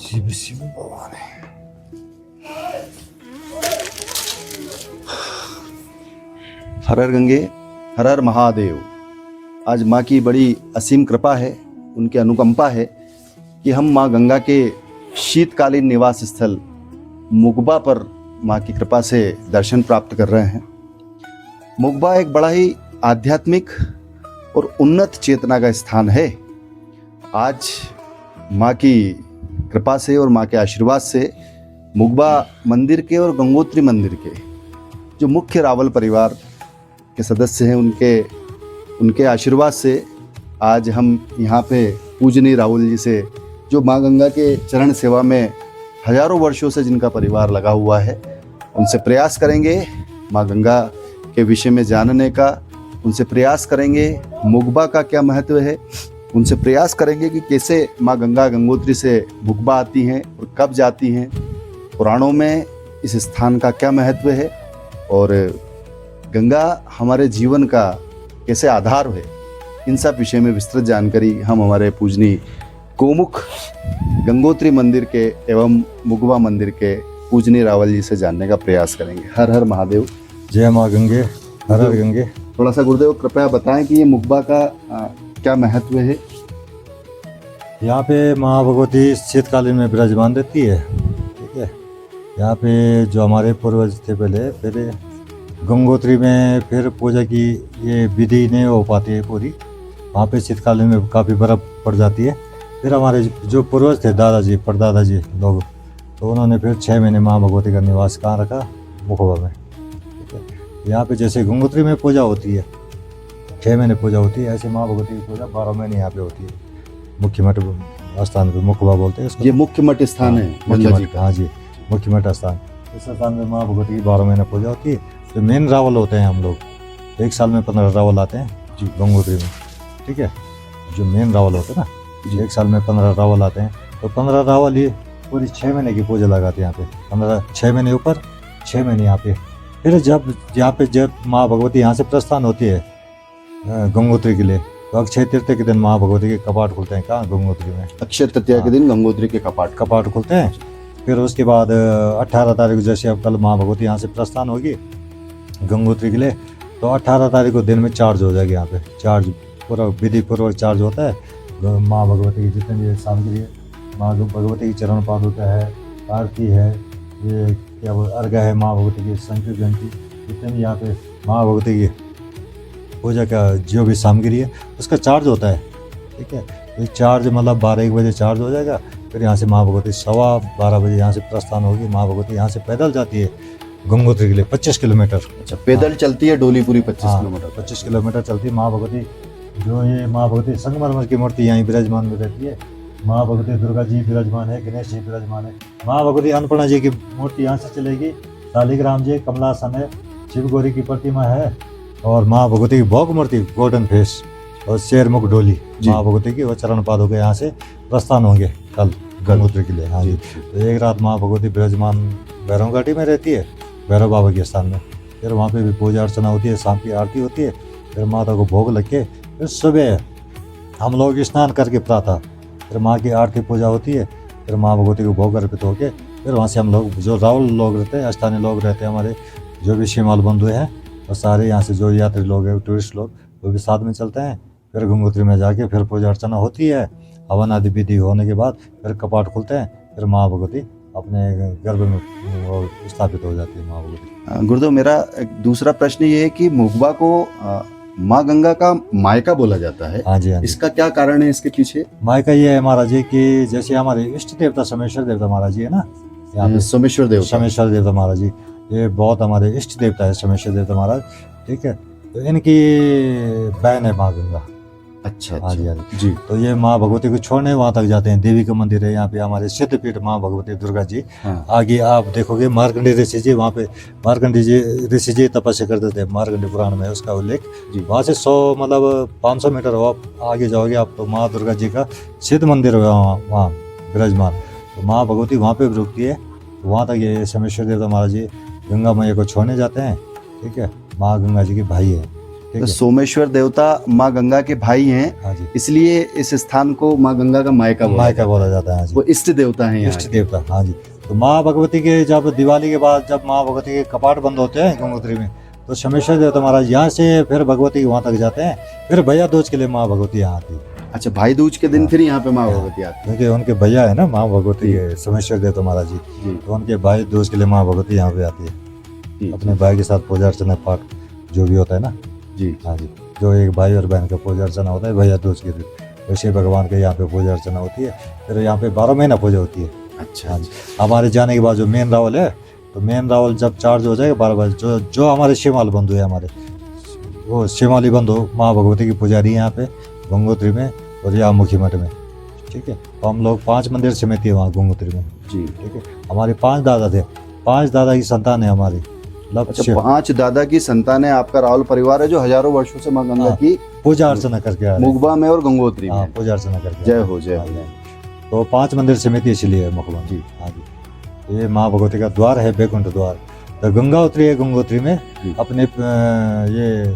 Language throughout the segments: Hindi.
शिव शिव भवानी। हर हर गंगे, हर हर महादेव। आज माँ की बड़ी असीम कृपा है, उनकी अनुकंपा है कि हम माँ गंगा के शीतकालीन निवास स्थल मुगबा पर माँ की कृपा से दर्शन प्राप्त कर रहे हैं। मुगबा एक बड़ा ही आध्यात्मिक और उन्नत चेतना का स्थान है। आज माँ की कृपा से और माँ के आशीर्वाद से मुगबा मंदिर के और गंगोत्री मंदिर के जो मुख्य रावल परिवार के सदस्य हैं उनके आशीर्वाद से आज हम यहाँ पे पूजनीय राहुल जी से, जो माँ गंगा के चरण सेवा में हजारों वर्षों से जिनका परिवार लगा हुआ है, उनसे प्रयास करेंगे माँ गंगा के विषय में जानने का। उनसे प्रयास करेंगे मुगबा का क्या महत्व है, उनसे प्रयास करेंगे कि कैसे माँ गंगा गंगोत्री से मुगबा आती हैं और कब जाती हैं, पुराणों में इस स्थान का क्या महत्व है और गंगा हमारे जीवन का कैसे आधार है। इन सब विषय में विस्तृत जानकारी हम हमारे पूजनीय गोमुख गंगोत्री मंदिर के एवं मुगबा मंदिर के पूजनीय रावल जी से जानने का प्रयास करेंगे। हर हर महादेव। जय माँ गंगे, हर हर गंगे। थोड़ा सा गुरुदेव कृपया बताएं कि ये मुगबा का क्या महत्व है। यहाँ पे माँ भगवती शीतकालीन में विराजमान रहती है। ठीक है, यहाँ पे जो हमारे पूर्वज थे पहले गंगोत्री में फिर पूजा की ये विधि नहीं हो पाती है पूरी। वहाँ पे शीतकालीन में काफ़ी बर्फ़ पड़ जाती है। फिर हमारे जो पूर्वज थे, दादाजी परदादाजी लोग, तो उन्होंने फिर 6 महीने माँ भगवती का निवास कहाँ रखा, मुखबा में। ठीक है, यहाँ पे जैसे गंगोत्री में पूजा होती है 6 महीने पूजा होती है, ऐसे माँ भगवती की पूजा 12 महीने यहाँ पे होती है। मुख्य मठ स्थान पे मुखबा बोलते हैं इसको। ये मुख्य मठ स्थान है मुख्य गंगा जी मठ, का। हाँ जी, मुख्य मठ स्थान। इस स्थान में माँ भगवती की 12 महीने पूजा होती है। जो मेन रावल होते हैं हम लोग, 1 साल में 15 रावल आते हैं जी गंगोत्री में। ठीक है, जो मेन रावल होते हैं ना, 1 साल में 15 रावल आते हैं। तो 15 रावल ही पूरी 6 महीने की पूजा लगाते हैं यहाँ पे। 6 महीने ऊपर, 6 महीने यहाँ पे। फिर जब माँ भगवती यहाँ से प्रस्थान होती है गंगोत्री के लिए, तो अक्षय तृतीया के दिन माँ भगवती के कपाट खुलते हैं। कहाँ? गंगोत्री में। अक्षय तृतीया के दिन गंगोत्री के कपाट खुलते हैं। फिर उसके बाद 18 तारीख, जैसे अब कल माँ भगवती यहाँ से प्रस्थान होगी गंगोत्री के लिए, तो 18 तारीख को दिन में चार्ज हो जाएगी। यहाँ पे चार्ज पूरा विधि पूर्वक चार्ज होता है। माँ भगवती की जितनी भी सामग्री है, माँ भगवती की चरण पादुका है, आरती है, ये क्या बोल अर्घ्य है, माँ भगवती की शंकर घंटी, जितने भी यहाँ पे माँ भगवती की पूजा का जो भी सामग्री है उसका चार्ज होता है। ठीक है, ये चार्ज मतलब 12-1 बजे चार्ज हो जाएगा। फिर यहाँ से माँ भगवती 12:15 बजे यहाँ से प्रस्थान होगी। माँ भगवती यहाँ से पैदल जाती है गंगोत्री के लिए 25 किलोमीटर। अच्छा, पैदल चलती है डोली पूरी 25 किलोमीटर। 25 किलोमीटर चलती है माँ भगवती। जो ये माँ भगवती संगमरमर की मूर्ति यहाँ विराजमान में रहती है। माँ भगवती दुर्गा जी विराजमान है, गणेश जी विराजमान है। माँ भगवती अन्नपूर्णा जी की मूर्ति यहाँ से चलेगी। शालिग्राम जी कमलासन है, शिव गौरी की प्रतिमा है, और माँ भगवती की भोग मूर्ति गोल्डन फेस और शेर मुख डोली माँ भगवती की, वो चरण पादुका यहाँ से प्रस्थान होंगे कल गंगोत्री के लिए। हाँ जी, तो एक रात माँ भगवती विराजमान भैरव घाटी में रहती है, भैरव बाबा के स्थान में। फिर वहाँ पे भी पूजा अर्चना होती है, शाम की आरती होती है। फिर माता को भोग लग के फिर सुबह हम लोग स्नान करके प्रातः फिर माँ की आरती पूजा होती है। फिर माँ भगवती को भोग अर्पित होके फिर वहाँ से हम लोग, जो रावल लोग रहते हैं, स्थानीय लोग रहते हैं, हमारे जो भी सीमाल बंधु हैं, और सारे यहाँ से जो यात्री लोग हैं, टूरिस्ट लोग, वो भी साथ में चलते हैं। फिर गंगोत्री में जाके फिर पूजा अर्चना होती है। हवन आदि विधि होने के बाद फिर कपाट खुलते हैं। फिर माँ भगवती अपने गर्भ में वो स्थापित हो जाती है माँ भगवती। गुरुदेव, मेरा एक दूसरा प्रश्न ये है कि मुगबा को माँ गंगा का मायका बोला जाता है। हाँ जी, हाँ जी। इसका क्या कारण है इसके पीछे? मायका ये है महाराज जी कि जैसे हमारे इष्ट देवता सोमेश्वर देवता महाराज जी है ना, यहाँ पे सोमेश्वर देवता महाराज जी, ये बहुत हमारे इष्ट देवता है सोमेश्वर देवता महाराज। ठीक है, तो इनकी बहन है माँ गंगा। अच्छा, हाँ जी, हाँ जी। तो ये माँ भगवती को छोड़ने वहाँ तक जाते हैं। देवी का मंदिर है यहाँ पे, हमारे सिद्धपीठ माँ भगवती दुर्गा जी। हाँ। आगे आप देखोगे मार्कंडी ऋषि जी, वहाँ पे मार्कंडी जी ऋषि जी तपस्या करते थे, मार्कंडी पुराण में उसका उल्लेख। वहाँ से 500 मीटर आप आगे जाओगे आप, तो माँ दुर्गा जी का सिद्ध मंदिर है वहाँ विराजमान। तो माँ भगवती वहाँ पे रुकती है। तो वहाँ तक ये सोमेश्वर देवता महाराज जी गंगा मैया को छोड़ने जाते हैं। ठीक है, माँ गंगा जी के भाई है। ठीक तो है। सोमेश्वर देवता माँ गंगा के भाई हैं, हाँ जी, इसलिए इस स्थान को माँ गंगा का मायका बोला मायका जाता बोला जाता है। हाँ है। जी, वो इष्ट देवता हैं यहाँ इष्ट के। देवता। हाँ जी, तो माँ भगवती के जब दिवाली के बाद जब माँ भगवती के कपाट बंद होते हैं गंगोत्री में, तो शमेश्वर देवता महाराज यहाँ से फिर भगवती वहाँ तक जाते हैं, फिर भैया दूज के लिए माँ भगवती यहाँ आती है, अच्छा, भाई दूज के दिन फिर यहाँ पे माँ भगवती आती क्योंकि उनके भैया है ना माँ भगवती के शमेश्वर देवता महाराज जी, है। जी तो उनके भाई दूज के लिए माँ भगवती यहाँ पे आती है, जी अपने भाई के साथ पूजा अर्चना पाठ जो भी होता है ना। जी हाँ जी, जो एक भाई और बहन का पूजा अर्चना होता है भैया दूज के दिन, वैसे भगवान के यहाँ पे पूजा अर्चना होती है, फिर यहाँ पे 12 महीना पूजा होती है। अच्छा हाँ जी, हमारे जाने के बाद जो मेन रावल है, तो मेन रावल जब चार्ज हो जाएगा 12 बजे, जो हमारे शिवमाल बंधु है हमारे, वो शिवमाली बंधु माँ भगवती की पुजारी है यहाँ पे गंगोत्री में और यहाँ मुखी मठ में। ठीक है, तो हम लोग 5 मंदिर समिति है वहाँ गंगोत्री में। जी। ठीक है, हमारे 5 दादा थे, 5 दादा की संतान है हमारी। अच्छा, 5 दादा की संतान है आपका रावल परिवार है, जो हजारों वर्षों से माँ गंगा हाँ, की पूजा अर्चना करके आ रहे हैं। मुगबा में और गंगोत्री हाँ, में। पूजा अर्चना करके जय हो जय हो। तो 5 मंदिर समिति इसलिए है मुखबा जी। हाँ जी, ये माँ भगवती का द्वार है, बैकुंठ द्वार। तो गंगावत्री है गंगोत्री में, जी। अपने ये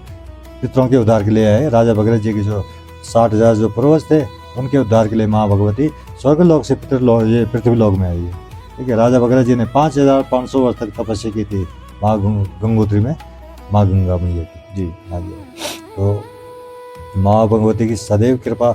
पितरों के उद्धार के लिए आए। राजा भगीरथ जी के जो 60,000 जो पूर्वज थे, उनके उद्धार के लिए माँ भगवती स्वर्गलोक से पितृलोक ये पृथ्वीलोक में आई है। ठीक है, राजा भगीरथ जी ने 5500 वर्ष तक तपस्या की थी माँ गंगोत्री में, माँ गंगा मैया की। जी। हाँ जी, तो माँ भगवती की सदैव कृपा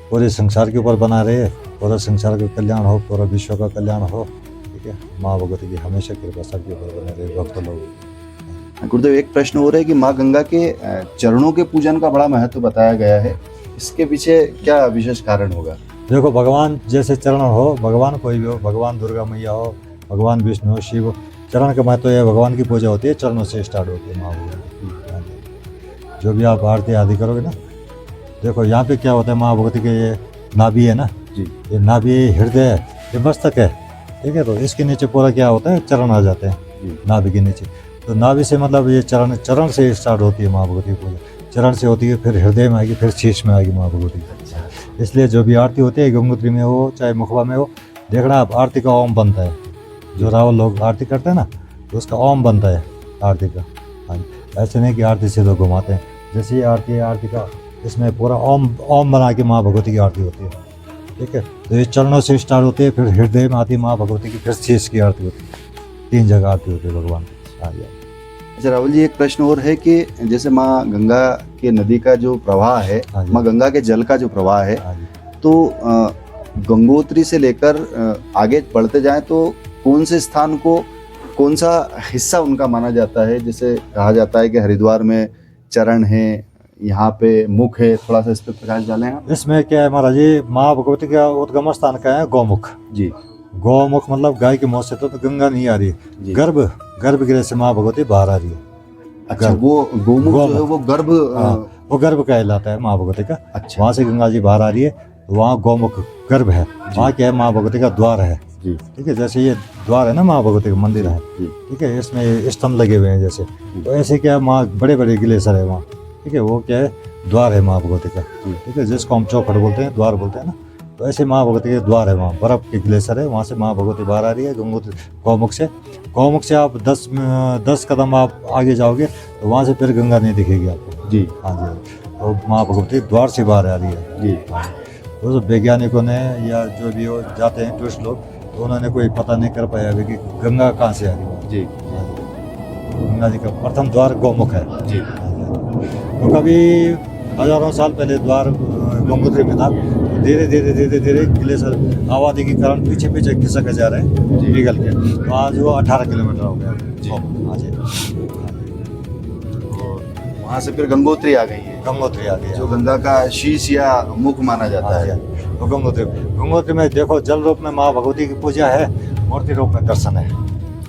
पूरे संसार के ऊपर बना रहे, पूरा संसार का कल्याण हो, पूरा विश्व का कल्याण हो। ठीक है, माँ भगवती की हमेशा कृपा सबके ऊपर बने रहे, भक्त लोग। गुरुदेव, एक प्रश्न हो रहा है कि माँ गंगा के चरणों के पूजन का बड़ा महत्व बताया गया है, इसके पीछे क्या विशेष कारण होगा? देखो, भगवान जैसे चरण हो, भगवान कोई भी हो, भगवान दुर्गा मैया हो, भगवान विष्णु हो, शिव हो, चरण का महत्व है। भगवान की पूजा होती है, चरणों से स्टार्ट होती है माँ भगवती की। जो भी आप आरती आदि करोगे ना, देखो यहाँ पे क्या होता है, माँ भगवती के ये नाभि है ना जी। ये नाभि, हृदय है, ये मस्तक है। ठीक है, तो इसके नीचे पूरा क्या होता है, चरण आ जाते हैं जी। नाभि के नीचे। तो नाभि से मतलब ये चरण से स्टार्ट होती है माँ भगवती की पूजा, चरण से होती है, फिर हृदय में आएगी, फिर शीश में आएगी माँ भगवती की। इसलिए जो भी आरती होती है, गंगोत्री में हो चाहे मुखबा में हो, देखना आप आरती का ओम बनता है। जो रावल लोग आरती करते हैं ना, तो उसका ओम बनता है आरती का। हाँ, ऐसे नहीं कि आरती से लोग घुमाते हैं। जैसे ये आरती है, आरती का इसमें पूरा ओम बना के माँ भगवती की आरती होती है। ठीक है, तो ये चरणों से स्टार्ट होती है, फिर हृदय में आती है माँ भगवती की, फिर शीश की आरती होती है। 3 जगह आरती होती है भगवान। हाँ जी। अच्छा राहुल जी, एक प्रश्न और है कि जैसे माँ गंगा के नदी का जो प्रवाह है, हाँ जी। माँ गंगा के जल का जो प्रवाह है, हाँ जी। तो गंगोत्री से लेकर आगे बढ़ते जाएं तो कौन से स्थान को, कौन सा हिस्सा उनका माना जाता है? जैसे कहा जाता है कि हरिद्वार में चरण है, यहाँ पे मुख है, थोड़ा सा इस पर प्रकाश डालें आप। इसमें क्या है महाराज जी, माँ भगवती का उद्गम स्थान का है गौमुख। जी। गौमुख मतलब गाय के मुंह से तो गंगा नहीं आ रही जी। है, गर्भगृह से माँ भगवती बाहर आ रही है। अच्छा, गर्भ। वो गोमुख जो है वो गर्भ। हाँ, वो गर्भ कहलाता है माँ भगवती का। अच्छा। वहाँ से गंगा जी बाहर आ रही है, तो वहाँ गौमुख गर्भ है। वहाँ क्या है, माँ भगवती का द्वार है। जी। ठीक है, जैसे ये द्वार है ना माँ भगवती का मंदिर है। जी। ठीक है, इसमें स्तंभ लगे हुए हैं जैसे, तो ऐसे क्या है, माँ बड़े बड़े ग्लेशियर है वहाँ। ठीक है, वो क्या है, द्वार है माँ भगवती का। ठीक है, जिसको हम चौखट बोलते हैं, द्वार बोलते हैं ना, तो ऐसे माँ भगवती के द्वार है, वहाँ बर्फ के ग्लेशियर है, वहाँ से माँ भगवती बाहर आ रही है गंगोत्री गौमुख से। गौमुख से आप 10 कदम आप आगे जाओगे तो वहाँ से फिर गंगा नहीं दिखेगी आपको। जी। हाँ जी, तो माँ भगवती द्वार से बाहर आ रही है। जी। तो जो वैज्ञानिकों ने या जो भी हो जाते हैं टूरिस्ट लोग, तो उन्होंने कोई पता नहीं कर पाया अभी कि गंगा कहाँ से आ रही है। जी। गंगा जी का प्रथम द्वार गौमुख है। जी। तो कभी हजारों साल पहले द्वार गंगोत्री में था, धीरे धीरे धीरे धीरे ग्लेशियर आबादी के कारण पीछे पीछे खिसक जा रहे हैं पिघल के, तो आज वो 18 किलोमीटर हो गया। जी। हाँ जी, वहाँ से फिर गंगोत्री आ गई है, गंगोत्री आ गई जो गंगा का शीश या मुख माना जाता है। तो गंगोत्री में देखो, जल रूप में माँ भगवती की पूजा है, मूर्ति रूप में दर्शन है।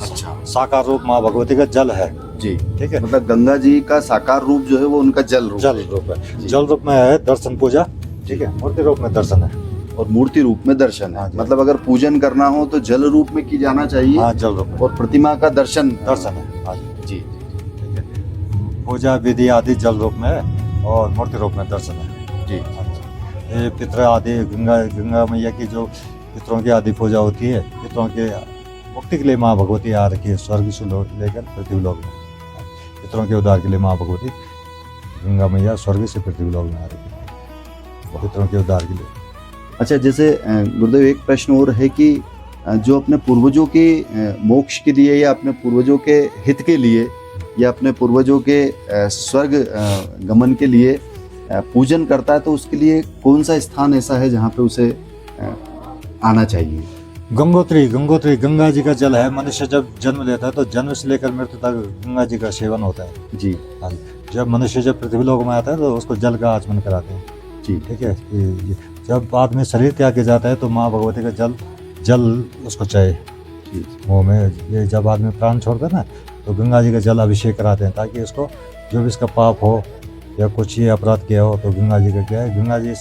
अच्छा। साकार रूप माँ भगवती का जल है। जी। ठीक है, मतलब गंगा जी का साकार रूप जो है वो उनका जल रूप है। जल रूप में है दर्शन पूजा। ठीक है, मूर्ति रूप में दर्शन है और मूर्ति रूप में दर्शन है। मतलब अगर पूजन करना हो तो जल रूप में की जाना चाहिए। हाँ, जल रूप में। और प्रतिमा का दर्शन है। हाँ जी। ठीक है, पूजा विधि आदि जल रूप में है और मूर्ति रूप में दर्शन है। जी। ये पितृ आदि गंगा मैया की जो पितरों की आदि पूजा होती है, पितरों के मुक्ति के लिए माँ भगवती आ रखी है, स्वर्ग से लेकर पृथ्वी लोक में। पितरों के उद्धार के लिए माँ भगवती गंगा मैया स्वर्ग से पृथ्वी लोक में आ रही है पितरों के उद्धार के लिए। अच्छा, जैसे गुरुदेव एक प्रश्न और है कि जो अपने पूर्वजों के मोक्ष के लिए या अपने पूर्वजों के हित के लिए या अपने पूर्वजों के स्वर्ग गमन के लिए पूजन करता है, तो उसके लिए कौन सा स्थान ऐसा है जहाँ पे उसे आना चाहिए? गंगोत्री, गंगोत्री गंगा जी का जल है। मनुष्य जब जन्म लेता है तो जन्म से लेकर मृत्यु तक गंगा जी का सेवन होता है। जी हाँ जी। जब मनुष्य जब पृथ्वी लोक में आता है तो उसको जल का आचमन कराते हैं। जी ठीक है। जब आदमी शरीर त्याग के जाता है तो माँ भगवती का जल उसको चाहिए जी मुँह में। ये जब आदमी प्राण छोड़ता है ना तो गंगा जी का जल अभिषेक कराते हैं, ताकि उसको जो भी इसका पाप हो या कुछ ही अपराध किया हो तो गंगा जी का क्या है, गंगा जी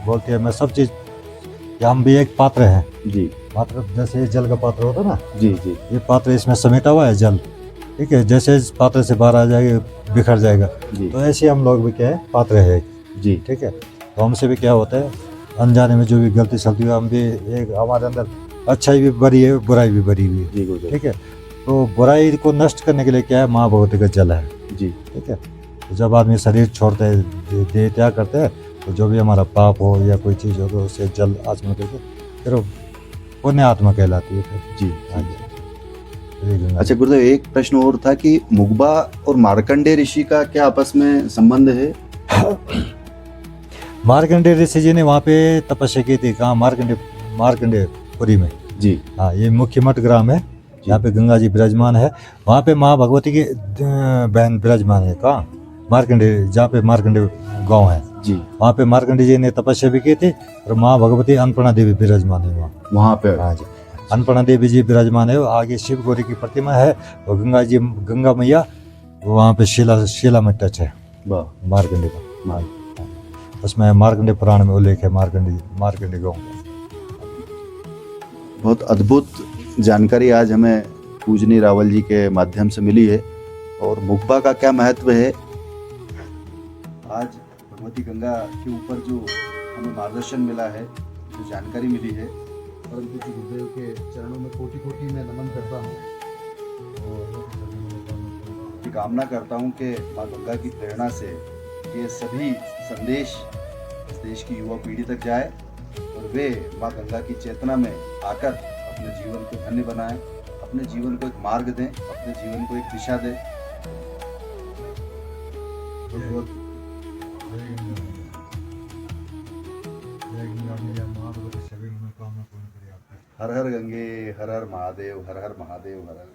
बोलती है मैं सब चीज़, कि हम भी एक पात्र हैं। जी पात्र जैसे ये जल का पात्र होता है ना, जी जी ये पात्र इसमें समेटा हुआ है जल। ठीक है। जैसे इस पात्र से बाहर आ जाएगा बिखर जाएगा, जी तो ऐसे हम लोग भी क्या है, पात्र है। जी ठीक है। तो हमसे भी क्या होता है, अनजाने में जो भी गलती सलती है, हम भी एक हमारे अंदर अच्छाई भी भरी है, बुराई भी भरी हुई है। जी गुरुदेव। ठीक है। तो बुराई को नष्ट करने के लिए क्या है, माँ भगवती का जल है। जी ठीक है। तो जब आदमी शरीर छोड़ते है, देह त्याग करते हैं, तो जो भी हमारा पाप हो या कोई चीज़ हो तो उससे जल आचमन करके फिर वो पुण्य आत्मा कहलाती है फिर। जी हाँ जी। अच्छा गुरुदेव, एक प्रश्न और था कि मुग्बा और मार्कंडेय ऋषि का क्या आपस में संबंध है? मार्कंडेय ऋषि जी ने वहाँ पे तपस्या की थी। कहाँ? मार्कंडेयपुरी में। जी हाँ, ये मुख्य मठ ग्राम है, यहाँ पे गंगा जी विराजमान है। वहाँ पे माँ भगवती की बहन विराजमान है। कहाँ? मार्कंडेय, जहाँ पे मार्कंडेय गांव है, जी वहाँ पे मार्कंडेय जी ने तपस्या भी की थी। और माँ भगवती अन्नपूर्णा देवी विराजमान है वहाँ पे। हाँ जी। अन्नपूर्णा देवी जी विराजमान है। आगे शिव गौरी की प्रतिमा है और गंगा मैया वहाँ पे शिला में टच है वाह। मार्कंडेय का। उसमें मार्कंडेय पुराण में उल्लेख है मार्कंडेय गाँव का। बहुत अद्भुत जानकारी आज हमें पूजनी रावल जी के माध्यम से मिली है। और मुग्बा का क्या महत्व है, आज भगवती गंगा के ऊपर जो हमें मार्गदर्शन मिला है, जो जानकारी मिली है, परंतु जी गुरुदेव के चरणों में कोटि कोटि में नमन करता हूँ और कामना करता हूँ कि माँ गंगा की प्रेरणा से ये सभी संदेश इस देश की युवा पीढ़ी तक जाए और वे माँ गंगा की चेतना में आकर अपने जीवन को धन्य बनाएं, अपने जीवन को एक मार्ग दें, अपने जीवन को एक दिशा दें। हर हर गंगे, हर हर महादेव, हर हर महादेव, हर हर